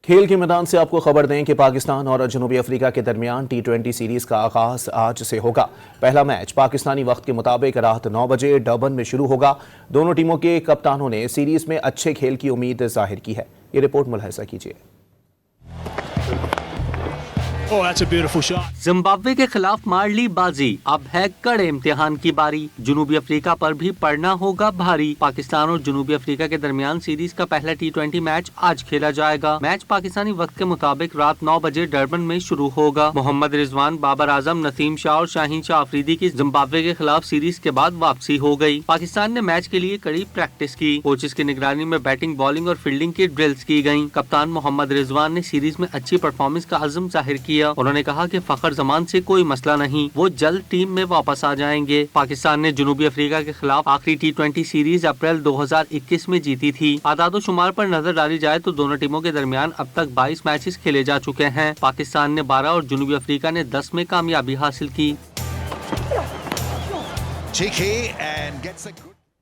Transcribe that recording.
खेल के मैदान से आपको खबर दें कि पाकिस्तान और जनूबी अफ्रीका के दरमियान टी20 सीरीज का आगाज आज से होगा। पहला मैच पाकिस्तानी वक्त के मुताबिक रात 9 बजे डरबन में शुरू होगा। दोनों टीमों के कप्तानों ने सीरीज में अच्छे खेल की उम्मीद जाहिर की है। ये रिपोर्ट मुलाहिजा कीजिए। जिम्बाब्वे के खिलाफ मार ली बाजी, अब है कड़े इम्तिहान की बारी। जनूबी अफ्रीका पर भी पड़ना होगा भारी। पाकिस्तान और जनूबी अफ्रीका के दरमियान सीरीज का पहला टी20 मैच आज खेला जाएगा। मैच पाकिस्तानी वक्त के मुताबिक रात 9 बजे डरबन में शुरू होगा। मोहम्मद रिजवान, बाबर आजम, नसीम शाह और शाहीन शाह अफरीदी की जिम्बाब्वे के खिलाफ सीरीज के बाद वापसी हो गई। पाकिस्तान ने मैच के लिए कड़ी प्रैक्टिस की। कोचेस की निगरानी में बैटिंग, बॉलिंग और फील्डिंग की ड्रिल्स की गयी। कप्तान मोहम्मद रिजवान ने सीरीज में अच्छी परफॉर्मेंस का अज़्म जाहिर किया। उन्होंने कहा कि फखर जमान से कोई मसला नहीं, वो जल्द टीम में वापस आ जाएंगे। पाकिस्तान ने जनूबी अफ्रीका के खिलाफ आखिरी टी20 सीरीज अप्रैल 2021 में जीती थी। आदादो शुमार पर नजर डाली जाए तो दोनों टीमों के दरमियान अब तक 22 मैचेस खेले जा चुके हैं। पाकिस्तान ने 12 और जनूबी अफ्रीका ने 10 में कामयाबी हासिल की।